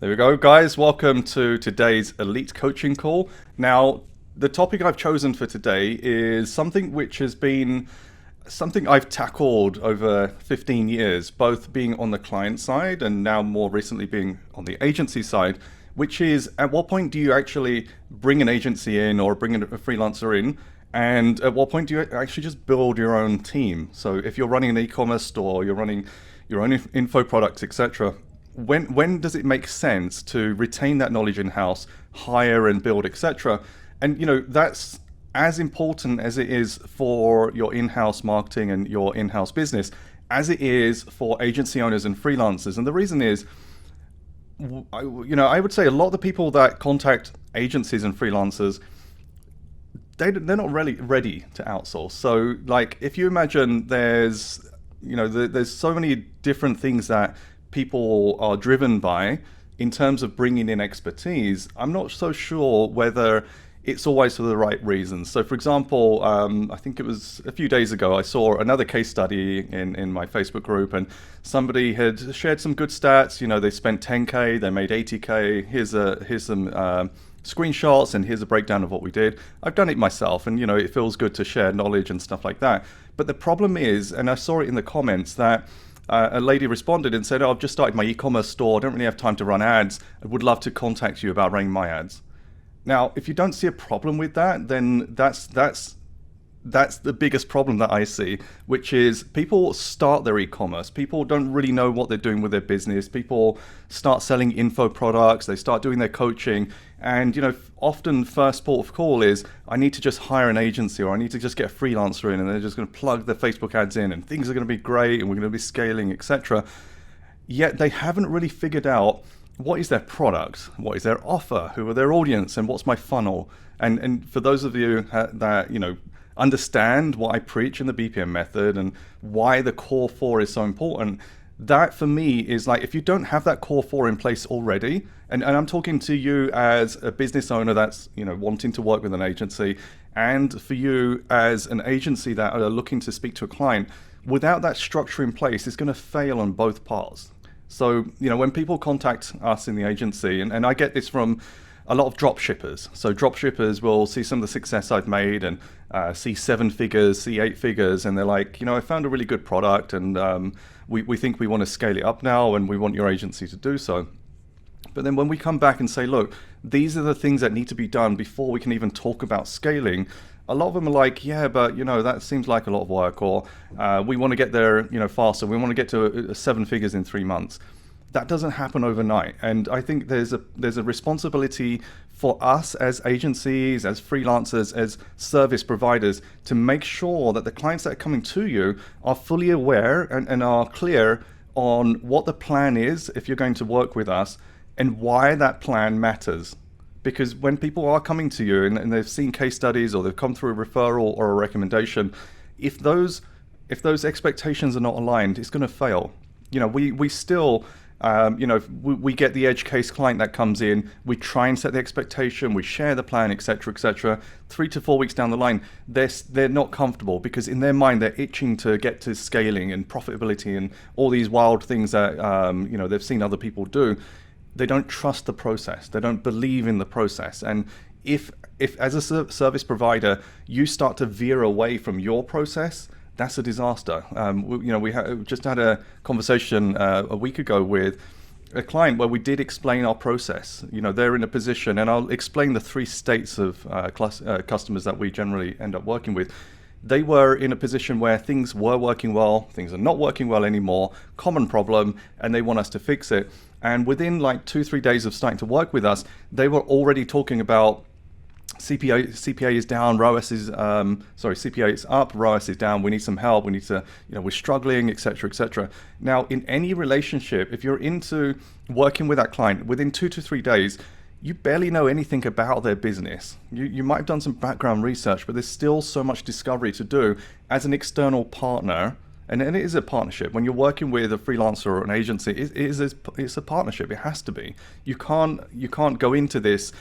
There we go, guys. Welcome to today's Elite Coaching Call. Now, the topic I've chosen for today is something which has been something I've tackled over 15 years, both being on the client side and now more recently being on the agency side, which is at what point do you actually bring an agency in or bring a freelancer in? And at what point do you actually just build your own team? So if you're running an e-commerce store, you're running your own info products, etc., when does it make sense to retain that knowledge in house, hire and build, etc.? And that's as important as it is for your in-house marketing and your in-house business as it is for agency owners and freelancers. And the reason is, I would say a lot of the people that contact agencies and freelancers, they're not really ready to outsource. So like if you imagine there's so many different things that people are driven by in terms of bringing in expertise, I'm not so sure whether it's always for the right reasons. So for example, I think it was a few days ago, I saw another case study in my Facebook group, and somebody had shared some good stats. They spent 10K, they made 80K, here's some screenshots, and here's a breakdown of what we did. I've done it myself, and it feels good to share knowledge and stuff like that. But the problem is, and I saw it in the comments, that a lady responded and said, I've just started my e-commerce store, I don't really have time to run ads, I would love to contact you about running my ads. Now, if you don't see a problem with that, then that's the biggest problem that I see, which is people start their e-commerce. People don't really know what they're doing with their business. People start selling info products. They start doing their coaching. And, often first port of call is, I need to just hire an agency, or I need to just get a freelancer in, and they're just going to plug their Facebook ads in and things are going to be great and we're going to be scaling, etc. Yet they haven't really figured out what is their product, what is their offer, who are their audience, and what's my funnel. And for those of you that, understand what I preach in the BPM method and why the core four is so important, that for me is like, if you don't have that core four in place already, and I'm talking to you as a business owner that's wanting to work with an agency, and for you as an agency that are looking to speak to a client, without that structure in place, it's going to fail on both parts. So when people contact us in the agency, and I get this from a lot of drop shippers. So drop shippers will see some of the success I've made and see 7 figures, see 8 figures, and they're like, I found a really good product, and we think we want to scale it up now, and we want your agency to do so. But then when we come back and say, look, these are the things that need to be done before we can even talk about scaling, a lot of them are like, yeah, but that seems like a lot of work, or we want to get there faster. We want to get to 7 figures in 3 months. That doesn't happen overnight, and I think there's a responsibility for us as agencies, as freelancers, as service providers, to make sure that the clients that are coming to you are fully aware and are clear on what the plan is if you're going to work with us, and why that plan matters. Because when people are coming to you and they've seen case studies, or they've come through a referral or a recommendation, if those expectations are not aligned, it's going to fail. We still we get the edge case client that comes in, we try and set the expectation, we share the plan, etc., etc. 3 to 4 weeks down the line, they're not comfortable, because in their mind they're itching to get to scaling and profitability and all these wild things that they've seen other people do. They don't trust the process. They don't believe in the process. And if as a service provider you start to veer away from your process, that's a disaster. We just had a conversation a week ago with a client where we did explain our process. They're in a position, and I'll explain the 3 states of customers that we generally end up working with. They were in a position where things were working well, things are not working well anymore, common problem, and they want us to fix it. And within like 2-3 days of starting to work with us, they were already talking about CPA is down, CPA is up, ROAS is down, we need some help, we need to, we're struggling, etc., etc. Now, in any relationship, if you're into working with that client, within 2 to 3 days, you barely know anything about their business. You might have done some background research, but there's still so much discovery to do as an external partner. And it is a partnership. When you're working with a freelancer or an agency, it's a partnership. It has to be. You can't go into this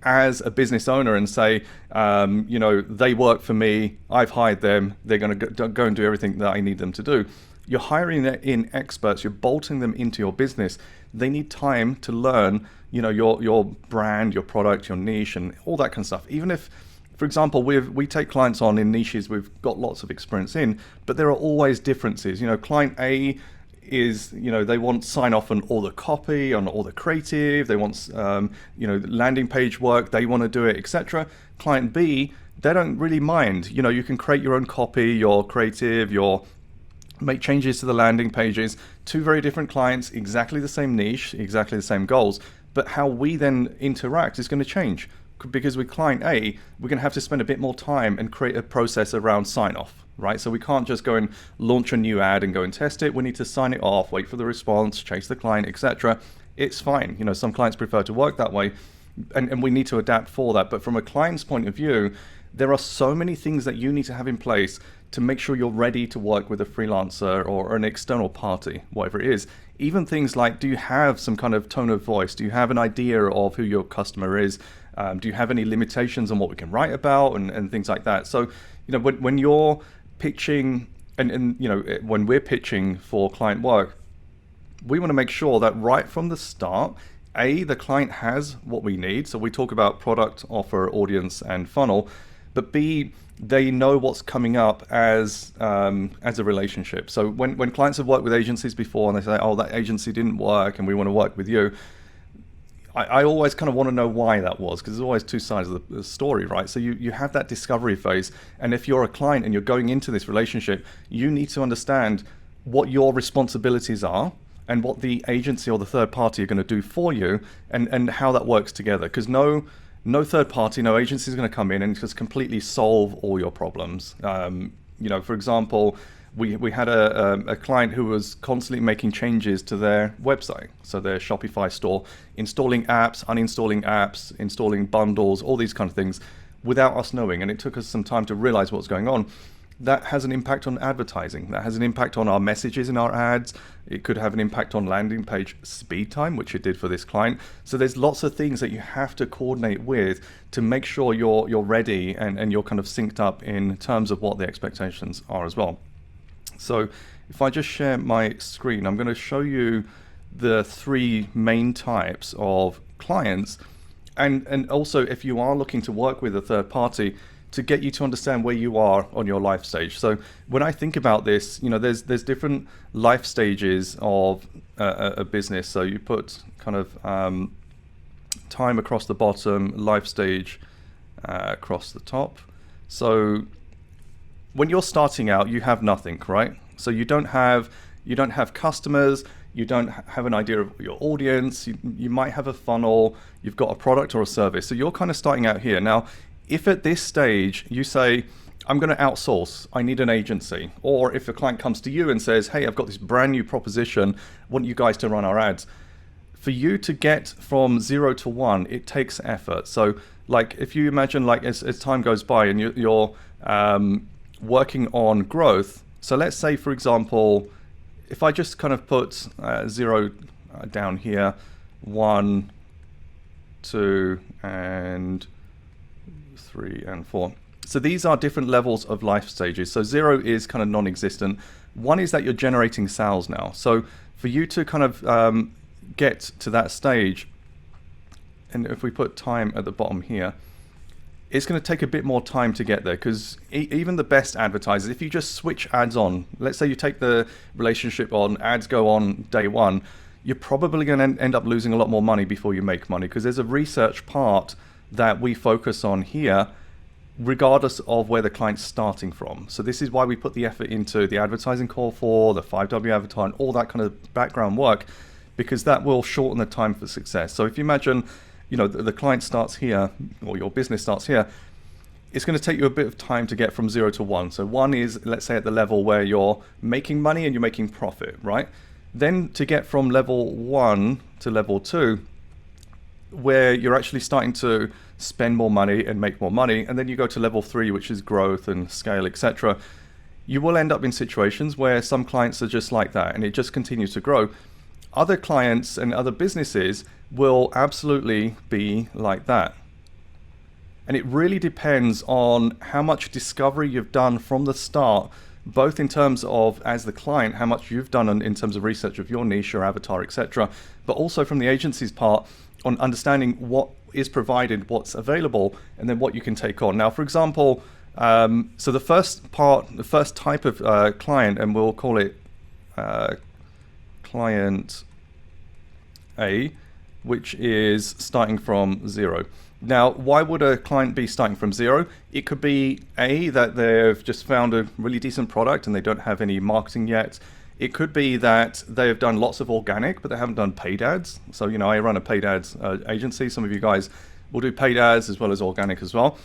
as a business owner and say, they work for me, I've hired them, they're going to go and do everything that I need them to do. you're hiring in experts, you're bolting them into your business. They need time to learn, your brand, your product, your niche, and all that kind of stuff. Even if, for example, we take clients on in niches we've got lots of experience in, but there are always differences. Client A is, they want sign off on all the copy, on all the creative, they want, landing page work, they want to do it, etc. Client B, they don't really mind. You can create your own copy, your creative, make changes to the landing pages. Two very different clients, exactly the same niche, exactly the same goals, but how we then interact is going to change. Because with client A, we're going to have to spend a bit more time and create a process around sign off, right? So we can't just go and launch a new ad and go and test it. We need to sign it off, wait for the response, chase the client, etc. It's fine. Some clients prefer to work that way, and we need to adapt for that. But from a client's point of view, there are so many things that you need to have in place to make sure you're ready to work with a freelancer or an external party, whatever it is. Even things like, do you have some kind of tone of voice? Do you have an idea of who your customer is? Do you have any limitations on what we can write about and things like that? So, when you're pitching and when we're pitching for client work, we want to make sure that right from the start, A, the client has what we need. So we talk about product, offer, audience, and funnel, but B, they know what's coming up as a relationship. So when clients have worked with agencies before and they say, oh, that agency didn't work and we want to work with you, I always kind of want to know why that was, because there's always two sides of the story, right? So you have that discovery phase, and if you're a client and you're going into this relationship, you need to understand what your responsibilities are and what the agency or the third party are going to do for you, and how that works together. Because no third party, no agency is going to come in and just completely solve all your problems. For example, we had a client who was constantly making changes to their website, so their Shopify store, installing apps, uninstalling apps, installing bundles, all these kind of things without us knowing. And it took us some time to realize what's going on. That has an impact on advertising. That has an impact on our messages in our ads. It could have an impact on landing page speed time, which it did for this client. So there's lots of things that you have to coordinate with to make sure you're ready and you're kind of synced up in terms of what the expectations are as well. So if I just share my screen, I'm going to show you the three main types of clients, and also if you are looking to work with a third party, to get you to understand where you are on your life stage. So when I think about this, there's different life stages of a business. So you put kind of time across the bottom, life stage across the top. So when you're starting out, you have nothing, right? So you don't have customers, you don't have an idea of your audience, you might have a funnel, you've got a product or a service. So you're kind of starting out here. Now, if at this stage you say, I'm going to outsource, I need an agency, or if a client comes to you and says, hey, I've got this brand new proposition, I want you guys to run our ads. For you to get from 0 to 1, it takes effort. So like if you imagine like as time goes by and you're working on growth. So let's say, for example, if I just kind of put 0 down here, 1, 2, and 3 and 4. So these are different levels of life stages. So 0 is kind of non-existent. 1 is that you're generating sales now. So for you to kind of get to that stage, and if we put time at the bottom here, it's going to take a bit more time to get there, because even the best advertisers, if you just switch ads on, let's say you take the relationship on, ads go on day 1, you're probably going to end up losing a lot more money before you make money, because there's a research part that we focus on here regardless of where the client's starting from. So this is why we put the effort into the advertising call for, the 5W avatar, and all that kind of background work, because that will shorten the time for success. So if you imagine, the client starts here, or your business starts here, it's going to take you a bit of time to get from 0 to 1. So 1 is, let's say, at the level where you're making money and you're making profit, right? Then to get from level 1 to level 2, where you're actually starting to spend more money and make more money, and then you go to level 3, which is growth and scale, etc. You will end up in situations where some clients are just like that, and it just continues to grow. Other clients and other businesses will absolutely be like that. And it really depends on how much discovery you've done from the start both in terms of, as the client, how much you've done in terms of research of your niche, your avatar, etc., but also from the agency's part on understanding what is provided, what's available, and then what you can take on. Now, for example, so the first type of client, and we'll call it client A, which is starting from zero. Now, why would a client be starting from zero? It could be A, that they've just found a really decent product and they don't have any marketing yet. It could be that they have done lots of organic, but they haven't done paid ads. So, you know, I run a paid ads agency. Some of you guys will do paid ads as well as organic as well.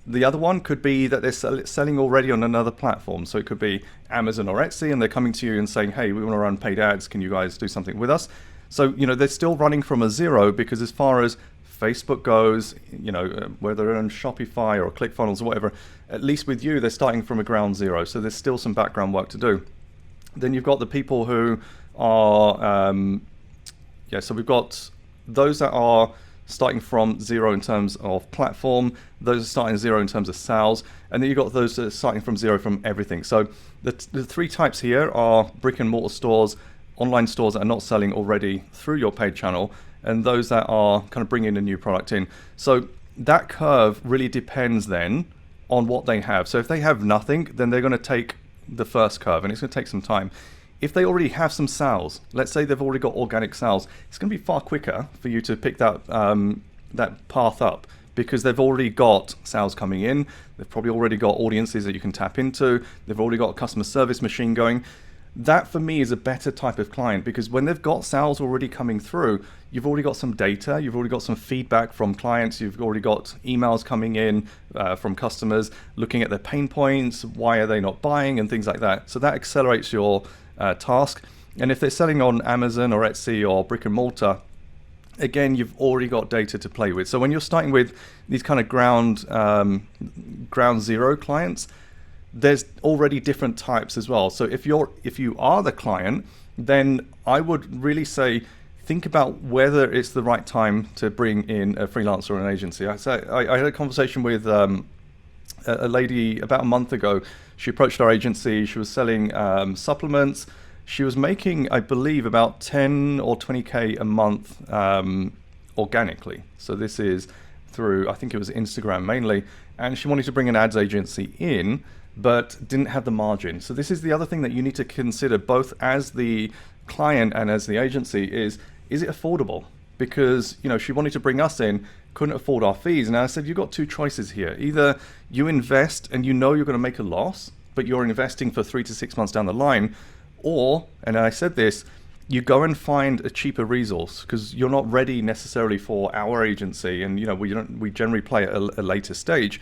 The other one could be that they're selling already on another platform. So it could be Amazon or Etsy, and they're coming to you and saying, hey, we want to run paid ads. Can you guys do something with us? So, you know, they're still running from a zero, because as far as Facebook goes, you know, whether they're on Shopify or ClickFunnels or whatever, at least with you, they're starting from a ground zero. So there's still some background work to do. Then you've got the people who are, so we've got those that are starting from zero in terms of platform, those are starting zero in terms of sales, and then you've got those that are starting from zero from everything. So the three types here are brick and mortar stores, online stores that are not selling already through your paid channel, and those that are kind of bringing a new product in. So that curve really depends then on what they have. So if they have nothing, then they're going to take the first curve, and it's going to take some time. If they already have some sales, let's say they've already got organic sales, it's going to be far quicker for you to pick that that path up, because they've already got sales coming in. They've probably already got audiences that you can tap into. They've already got a customer service machine going. That for me is a better type of client, because when they've got sales already coming through, you've already got some data, you've already got some feedback from clients, you've already got emails coming in from customers looking at their pain points, why are they not buying, and things like that. So that accelerates your task. And if they're selling on Amazon or Etsy or brick and mortar, again, you've already got data to play with. So when you're starting with these kind of ground zero clients, there's already different types as well. So if you are the client, then I would really say think about whether it's the right time to bring in a freelancer or an agency. I had a conversation with a lady about a month ago. She approached our agency. She was selling supplements. She was making, I believe, about 10 or 20K a month organically. So this is through, I think it was Instagram mainly. And she wanted to bring an ads agency in, but didn't have the margin. So this is the other thing that you need to consider, both as the client and as the agency, is it affordable? Because, you know, she wanted to bring us in, couldn't afford our fees. And I said, you've got two choices here. Either you invest and you know you're going to make a loss, but you're investing for 3 to 6 months down the line, or, and I said this, you go and find a cheaper resource, because you're not ready necessarily for our agency, and you know we generally play at a later stage,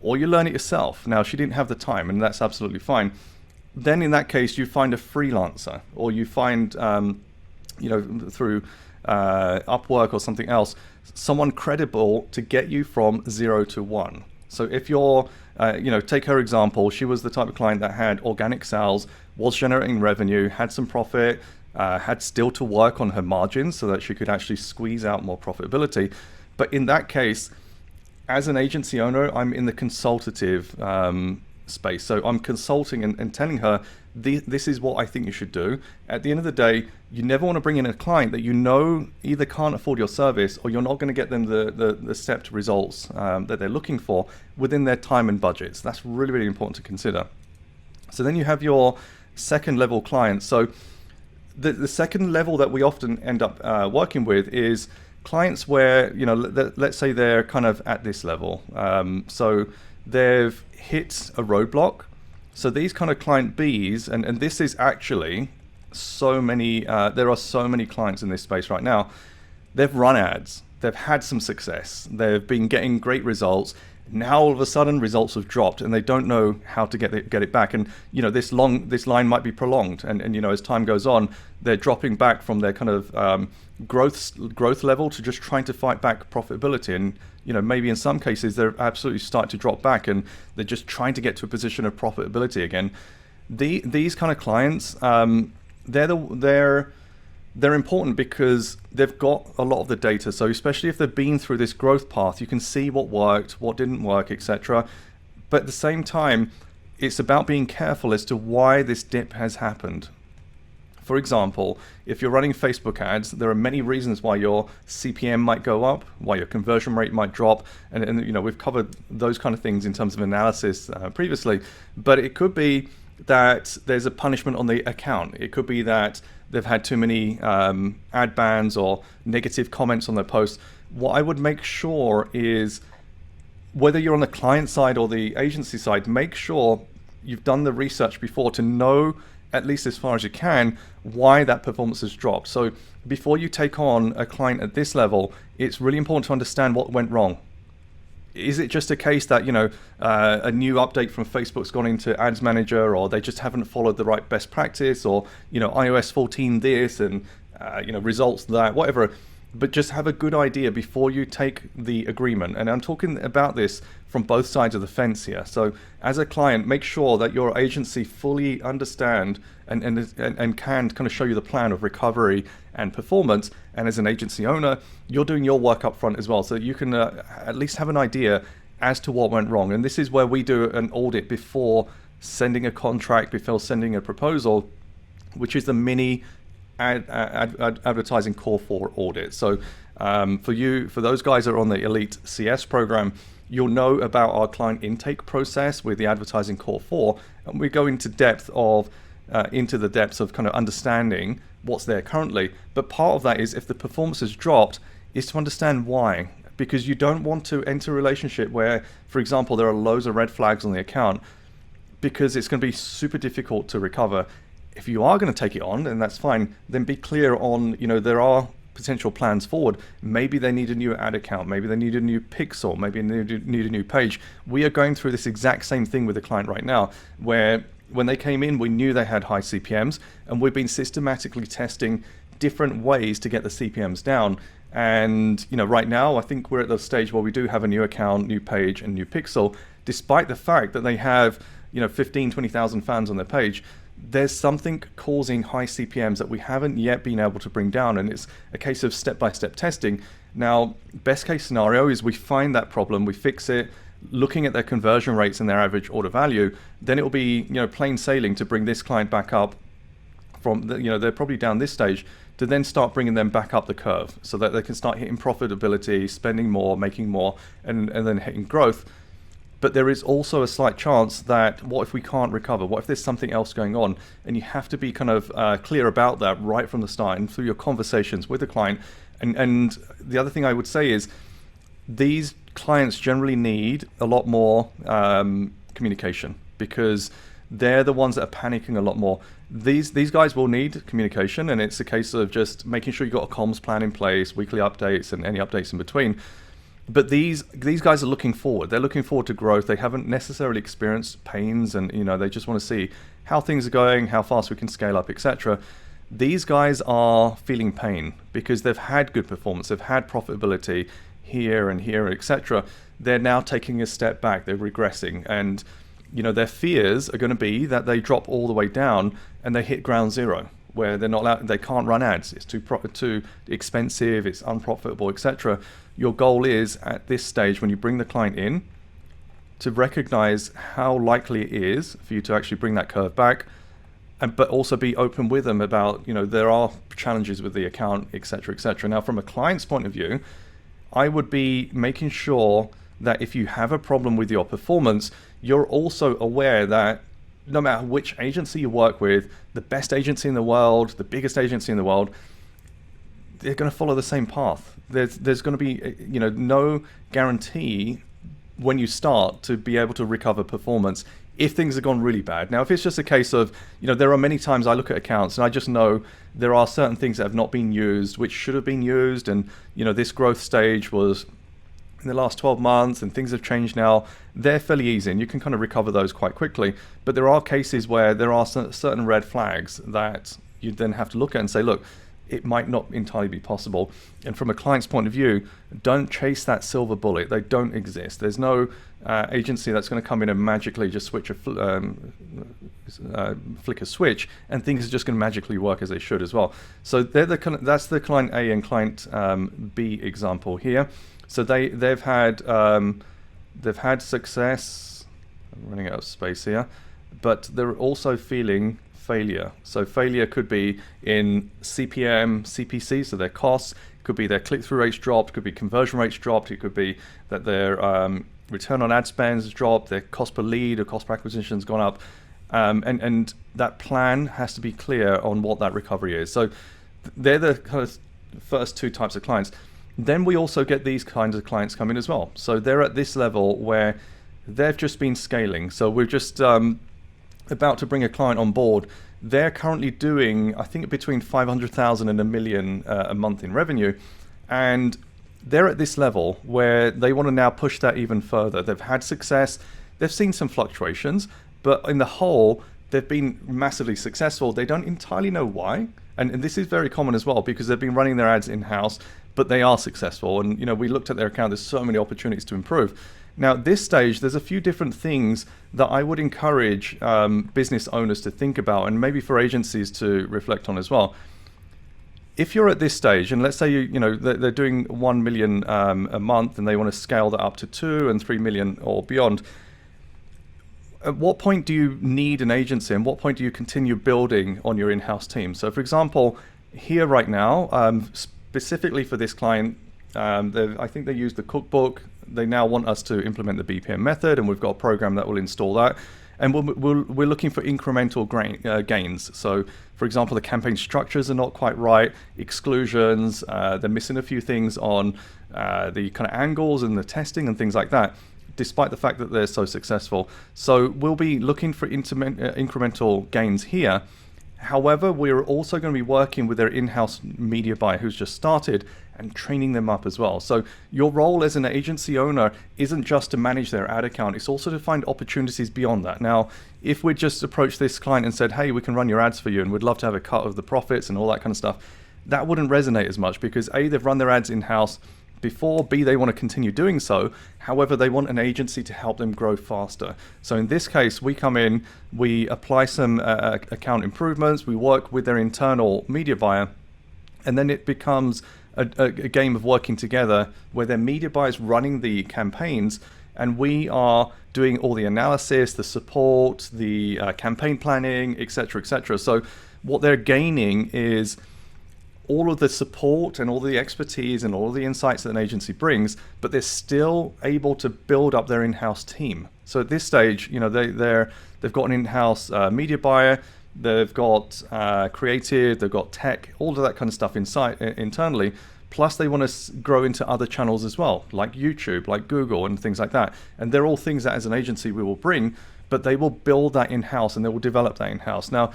or you learn it yourself. Now, she didn't have the time, and that's absolutely fine. Then in that case, you find a freelancer, or you find through Upwork or something else, someone credible to get you from 0 to 1. So if you're take her example, she was the type of client that had organic sales, was generating revenue, had some profit, had still to work on her margins so that she could actually squeeze out more profitability. But in that case, as an agency owner, I'm in the consultative space. So I'm consulting and telling her, this is what I think you should do. At the end of the day, you never want to bring in a client that you know either can't afford your service, or you're not going to get them the stepped results that they're looking for within their time and budgets. That's really, really important to consider. So then you have your second level clients. So the second level that we often end up working with is clients where, let's say they're kind of at this level. So they've hit a roadblock. So these kind of client Bs, and this is actually so many, there are so many clients in this space right now. They've run ads, they've had some success, they've been getting great results. Now all of a sudden results have dropped and they don't know how to get it back. And this line might be prolonged, and as time goes on, they're dropping back from their kind of growth level to just trying to fight back profitability. And maybe in some cases they're absolutely starting to drop back and they're just trying to get to a position of profitability again. These kind of clients, they're important because they've got a lot of the data. So especially if they've been through this growth path, you can see what worked, what didn't work, etc. But at the same time, it's about being careful as to why this dip has happened. For example, if you're running Facebook ads, there are many reasons why your CPM might go up, why your conversion rate might drop, and we've covered those kind of things in terms of analysis previously. But it could be that there's a punishment on the account. It could be that they've had too many ad bans or negative comments on their posts. What I would make sure is, whether you're on the client side or the agency side, make sure you've done the research before to know, at least as far as you can, why that performance has dropped. So before you take on a client at this level, it's really important to understand what went wrong. Is it just a case that a new update from Facebook's gone into Ads Manager, or they just haven't followed the right best practice, or iOS 14 this and results that, whatever? But just have a good idea before you take the agreement. And I'm talking about this from both sides of the fence here. So as a client, make sure that your agency fully understand and can kind of show you the plan of recovery and performance. And as an agency owner, you're doing your work up front as well, so you can at least have an idea as to what went wrong. And this is where we do an audit before sending a contract, before sending a proposal, which is the mini advertising core 4 audit. So for those guys that are on the Elite CS program, you'll know about our client intake process with the advertising core 4, and we go into the depths of kind of understanding what's there currently. But part of that is, if the performance has dropped, is to understand why, because you don't want to enter a relationship where, for example, there are loads of red flags on the account, because it's going to be super difficult to recover. If you are going to take it on, and that's fine, then be clear on, there are potential plans forward. Maybe they need a new ad account, maybe they need a new pixel, maybe they need a new page. We are going through this exact same thing with the client right now, where when they came in, we knew they had high CPMs, and we've been systematically testing different ways to get the CPMs down. And right now, I think we're at the stage where we do have a new account, new page, and new pixel, despite the fact that they have 15, 20,000 fans on their page. There's something causing high CPMs that we haven't yet been able to bring down, and it's a case of step-by-step testing. Now, best case scenario is we find that problem, we fix it, looking at their conversion rates and their average order value, then it will be plain sailing to bring this client back up from they're probably down this stage, to then start bringing them back up the curve so that they can start hitting profitability, spending more, making more, and then hitting growth. But there is also a slight chance that, what if we can't recover? What if there's something else going on? And you have to be kind of clear about that right from the start and through your conversations with the client. And the other thing I would say is, these clients generally need a lot more communication, because they're the ones that are panicking a lot more. These guys will need communication, and it's a case of just making sure you've got a comms plan in place, weekly updates, and any updates in between. But these guys are looking forward. They're looking forward to growth. They haven't necessarily experienced pains, and they just want to see how things are going, how fast we can scale up, etc. These guys are feeling pain because they've had good performance, they've had profitability here and here, etc. They're now taking a step back. They're regressing, and their fears are going to be that they drop all the way down and they hit ground zero, where they're not allowed, they can't run ads. It's too expensive. It's unprofitable, etc. Your goal is, at this stage, when you bring the client in, to recognize how likely it is for you to actually bring that curve back, but also be open with them about, there are challenges with the account, etc., etc. Now, from a client's point of view, I would be making sure that if you have a problem with your performance, you're also aware that no matter which agency you work with, the best agency in the world, the biggest agency in the world, they're going to follow the same path. There's going to be no guarantee when you start to be able to recover performance if things have gone really bad. Now, if it's just a case of, there are many times I look at accounts and I just know there are certain things that have not been used which should have been used, and this growth stage was in the last 12 months and things have changed now. They're fairly easy and you can kind of recover those quite quickly. But there are cases where there are certain red flags that you then have to look at and say, look, it might not entirely be possible. And from a client's point of view, don't chase that silver bullet. They don't exist. There's no agency that's going to come in and magically just flick a switch and things are just going to magically work as they should as well. So that's the client A and client B example here. So they've had success. I'm running out of space here, but they're also feeling failure. So failure could be in CPM, CPC, so their costs. It could be their click-through rates dropped. It could be conversion rates dropped. It could be that their return on ad spend has dropped. Their cost per lead or cost per acquisition has gone up. And that plan has to be clear on what that recovery is. So they're the kind of first two types of clients. Then we also get these kinds of clients come in as well. So they're at this level where they've just been scaling. So we're just about to bring a client on board. They're currently doing, I think, between 500,000 and $1 million a month in revenue. And they're at this level where they want to now push that even further. They've had success. They've seen some fluctuations, but in the whole, they've been massively successful. They don't entirely know why. And this is very common as well, because they've been running their ads in-house, but they are successful. And we looked at their account. There's so many opportunities to improve. Now, at this stage, there's a few different things that I would encourage business owners to think about, and maybe for agencies to reflect on as well. If you're at this stage, and let's say they're doing 1 million a month, and they want to scale that up to 2 and 3 million or beyond, at what point do you need an agency, and what point do you continue building on your in-house team? So, for example, here right now, specifically for this client, I think they use the cookbook. They now want us to implement the BPM method, and we've got a program that will install that. And we're looking for incremental gains. So, for example, the campaign structures are not quite right, exclusions, they're missing a few things on the kind of angles and the testing and things like that, despite the fact that they're so successful. So we'll be looking for incremental gains here. However, we're also going to be working with their in-house media buyer who's just started and training them up as well. So your role as an agency owner isn't just to manage their ad account, it's also to find opportunities beyond that. Now, if we just approached this client and said, hey, we can run your ads for you and we'd love to have a cut of the profits and all that kind of stuff, that wouldn't resonate as much, because A, they've run their ads in-house before, B, they want to continue doing so. However, they want an agency to help them grow faster. So in this case, we come in, we apply some account improvements, we work with their internal media buyer, and then it becomes a game of working together where their media buyer is running the campaigns, and we are doing all the analysis, the support, the campaign planning, etc., etc. So what they're gaining is all of the support and all the expertise and all the insights that an agency brings, but they're still able to build up their in-house team. So at this stage, they've got an in-house media buyer, they've got creative, they've got tech, all of that kind of stuff internally. Plus, they want to grow into other channels as well, like YouTube, like Google, and things like that. And they're all things that, as an agency, we will bring, but they will build that in-house and they will develop that in-house. Now,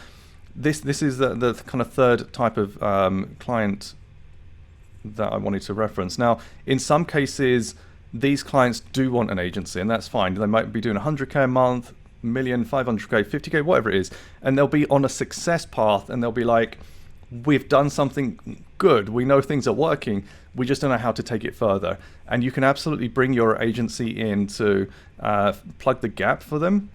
this is the kind of third type of client that I wanted to reference. Now, in some cases, these clients do want an agency, and that's fine. They might be doing 100K a month, million, 500K, 50K, whatever it is, and they'll be on a success path, and they'll be like, we've done something good. We know things are working. We just don't know how to take it further. And you can absolutely bring your agency in to plug the gap for them.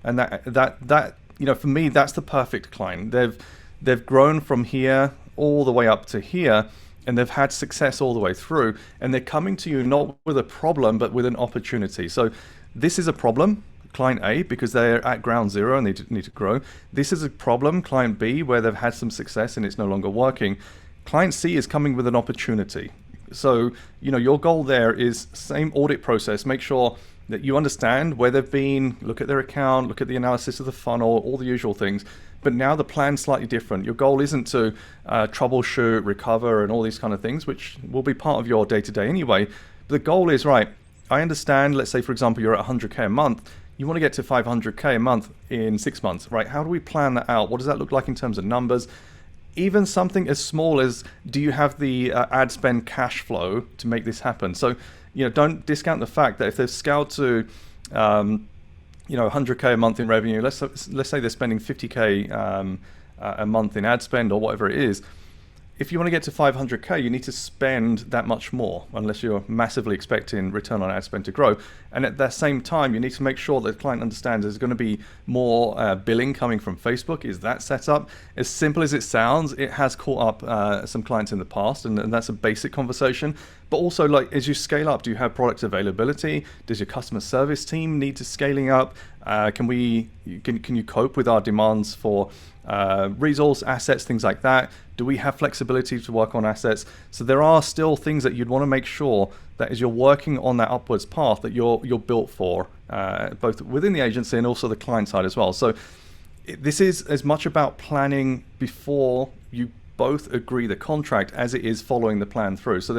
And that for me, that's the perfect client. They've grown from here all the way up to here, and they've had success all the way through. And they're coming to you not with a problem, but with an opportunity. So this is a problem, client A, because they're at ground zero and they need to grow. This is a problem, client B, where they've had some success and it's no longer working. Client C is coming with an opportunity. So, your goal there is same audit process. Make sure that you understand where they've been, look at their account, look at the analysis of the funnel, all the usual things. But now the plan's slightly different. Your goal isn't to troubleshoot, recover, and all these kind of things, which will be part of your day-to-day anyway. But the goal is, right, I understand, let's say, for example, you're at 100K a month. You want to get to 500K a month in 6 months, right? How do we plan that out? What does that look like in terms of numbers? Even something as small as, do you have the ad spend cash flow to make this happen? So, don't discount the fact that if they've scaled to, 100K a month in revenue, let's say they're spending 50K a month in ad spend or whatever it is. If you want to get to 500K, you need to spend that much more, unless you're massively expecting return on ad spend to grow. And at the same time, you need to make sure that the client understands there's going to be more billing coming from Facebook. Is that set up? As simple as it sounds, it has caught up some clients in the past, and that's a basic conversation. But also, like, as you scale up, do you have product availability? Does your customer service team need to scaling up? Can you cope with our demands for resource, assets, things like that? Do we have flexibility to work on assets? So there are still things that you'd want to make sure that as you're working on that upwards path that you're built for, both within the agency and also the client side as well. So this is as much about planning before you both agree the contract as it is following the plan through. So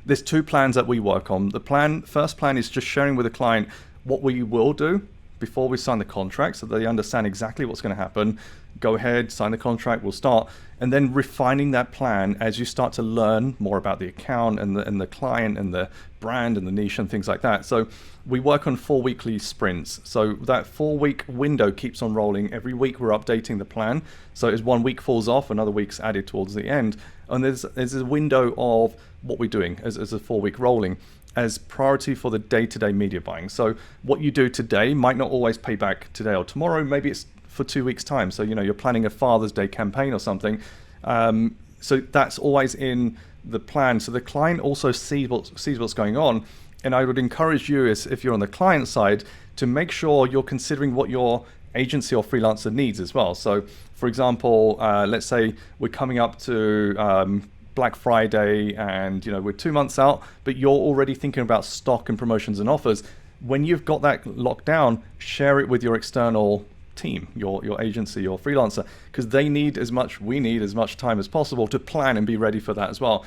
there's two plans that we work on. The first plan is just sharing with the client what we will do before we sign the contract, so they understand exactly what's going to happen. Go ahead, sign the contract, we'll start. And then refining that plan as you start to learn more about the account and the client and the brand and the niche and things like that. So we work on 4 weekly sprints. So that 4-week window keeps on rolling. Every week we're updating the plan. So as 1 week falls off, another week's added towards the end. And there's a window of what we're doing as a 4-week rolling as priority for the day-to-day media buying. So what you do today might not always pay back today or tomorrow. Maybe it's for 2 weeks' time. So, you're planning a Father's Day campaign or something. So that's always in the plan. So the client also sees what's going on. And I would encourage you, if you're on the client side, to make sure you're considering what your agency or freelancer needs as well. So, for example, let's say we're coming up to Black Friday and we're 2 months out, but you're already thinking about stock and promotions and offers. When you've got that locked down, share it with your external team, your agency, your freelancer, because we need as much time as possible to plan and be ready for that as well.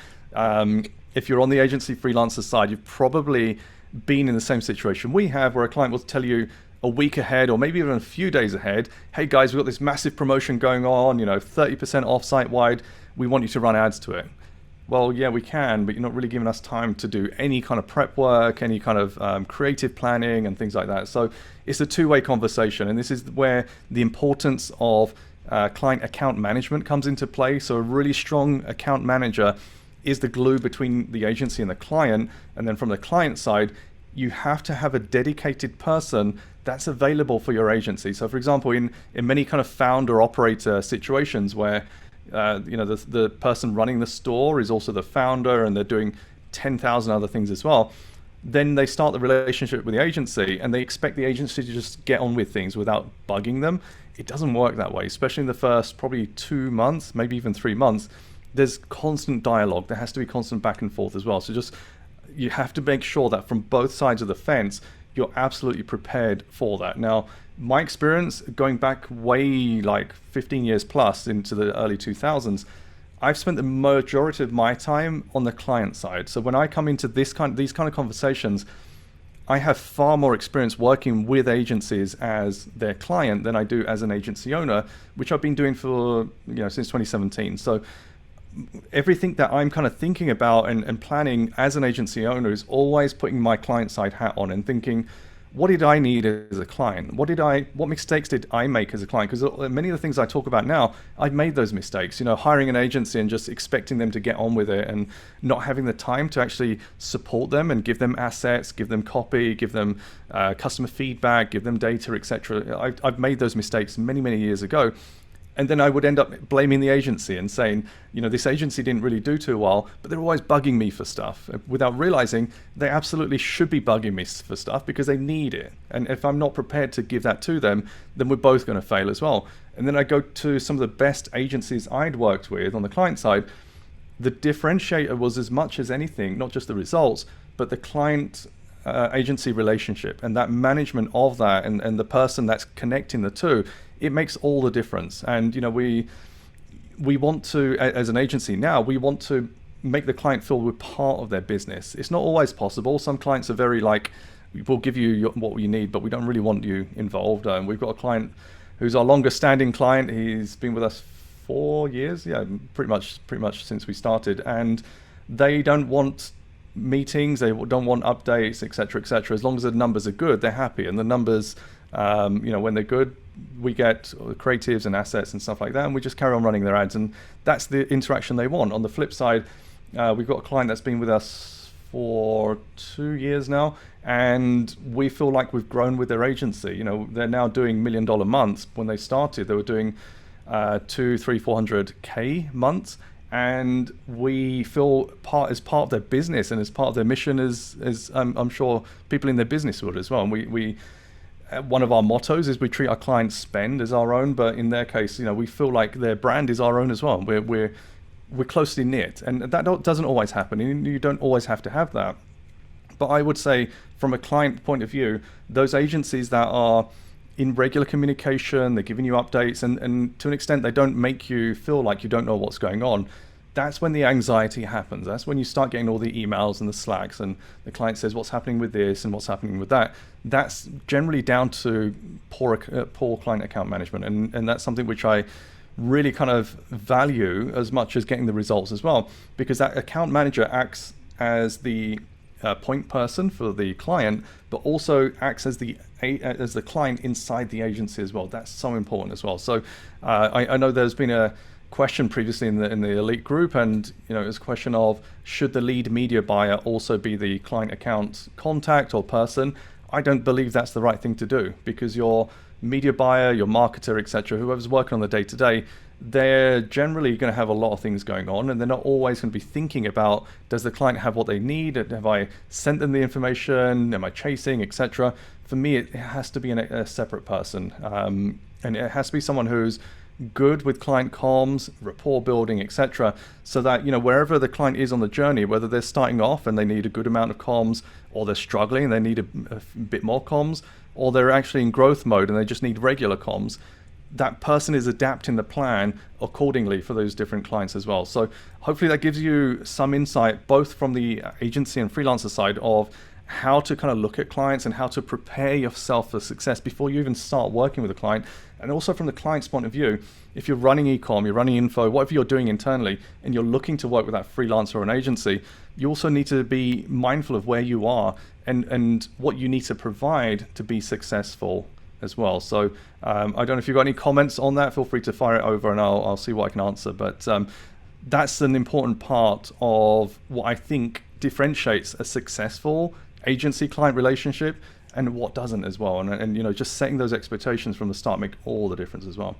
If you're on the agency freelancer side, you've probably been in the same situation we have, where a client will tell you a week ahead or maybe even a few days ahead, hey guys, we've got this massive promotion going on, 30% off site wide, we want you to run ads to it. Well, yeah, we can, but you're not really giving us time to do any kind of prep work, any kind of creative planning and things like that. So it's a two-way conversation, and this is where the importance of client account management comes into play. So a really strong account manager is the glue between the agency and the client. And then from the client side, you have to have a dedicated person that's available for your agency. So for example, in many kind of founder operator situations where the person running the store is also the founder and they're doing 10,000 other things as well, then they start the relationship with the agency and they expect the agency to just get on with things without bugging them. It doesn't work that way, especially in the first probably 2 months, maybe even 3 months. There's constant dialogue. There has to be constant back and forth as well. So you have to make sure that from both sides of the fence, you're absolutely prepared for that. Now, my experience going back way like 15 years plus into the early 2000s, I've spent the majority of my time on the client side. So when I come into these kind of conversations, I have far more experience working with agencies as their client than I do as an agency owner, which I've been doing for since 2017. So everything that I'm kind of thinking about and planning as an agency owner is always putting my client side hat on and thinking, what did I need as a client? What mistakes did I make as a client? Because many of the things I talk about now, I've made those mistakes. Hiring an agency and just expecting them to get on with it and not having the time to actually support them and give them assets, give them copy, give them customer feedback, give them data, etc. I've made those mistakes many, many years ago. And then I would end up blaming the agency and saying, this agency didn't really do too well, but they're always bugging me for stuff, without realizing they absolutely should be bugging me for stuff because they need it. And if I'm not prepared to give that to them, then we're both going to fail as well. And then I go to some of the best agencies I'd worked with on the client side. The differentiator was, as much as anything, not just the results, but the client agency relationship and that management of that and the person that's connecting the two. It makes all the difference. And we want to, as an agency now, we want to make the client feel we're part of their business. It's not always possible. Some clients are very like, we'll give you what you need, but we don't really want you involved. We've got a client who's our longest standing client. He's been with us 4 years, pretty much since we started. And they don't want meetings, they don't want updates, etc., etc. As long as the numbers are good, they're happy. And the numbers, when they're good, we get creatives and assets and stuff like that, and we just carry on running their ads, and that's the interaction they want. On the flip side, we've got a client that's been with us for 2 years now, and we feel like we've grown with their agency. They're now doing $1 million months. When they started, they were doing 200, 300, 400K months, and we feel as part of their business and as part of their mission, as I'm sure people in their business would as well. And we one of our mottos is we treat our clients' spend as our own, but in their case, we feel like their brand is our own as well. We're closely knit, and that doesn't always happen. You don't always have to have that. But I would say, from a client point of view, those agencies that are in regular communication, they're giving you updates, and to an extent, they don't make you feel like you don't know what's going on. That's when the anxiety happens. That's when you start getting all the emails and the Slacks, and the client says, what's happening with this and what's happening with that. That's generally down to poor client account management. And that's something which I really kind of value as much as getting the results as well, because that account manager acts as the point person for the client, but also acts as the client inside the agency as well. That's so important as well. So I know there's been a question previously in the elite group, and it's a question of, should the lead media buyer also be the client account contact or person? I don't believe that's the right thing to do, because your media buyer, your marketer, etc., whoever's working on the day-to-day, they're generally going to have a lot of things going on, and they're not always going to be thinking about, does the client have what they need? Have I sent them the information? Am I chasing, etc.? For me, it has to be a separate person, and it has to be someone who's good with client comms, rapport building, etc., so that wherever the client is on the journey, whether they're starting off and they need a good amount of comms, or they're struggling and they need a bit more comms, or they're actually in growth mode and they just need regular comms, that person is adapting the plan accordingly for those different clients as well. So hopefully that gives you some insight, both from the agency and freelancer side, of how to kind of look at clients and how to prepare yourself for success before you even start working with a client. And also from the client's point of view, if you're running e-com, you're running info, whatever you're doing internally, and you're looking to work with that freelancer or an agency, you also need to be mindful of where you are and what you need to provide to be successful as well. So I don't know if you've got any comments on that. Feel free to fire it over and I'll see what I can answer. But that's an important part of what I think differentiates a successful agency-client relationship and what doesn't as well. And just setting those expectations from the start make all the difference as well.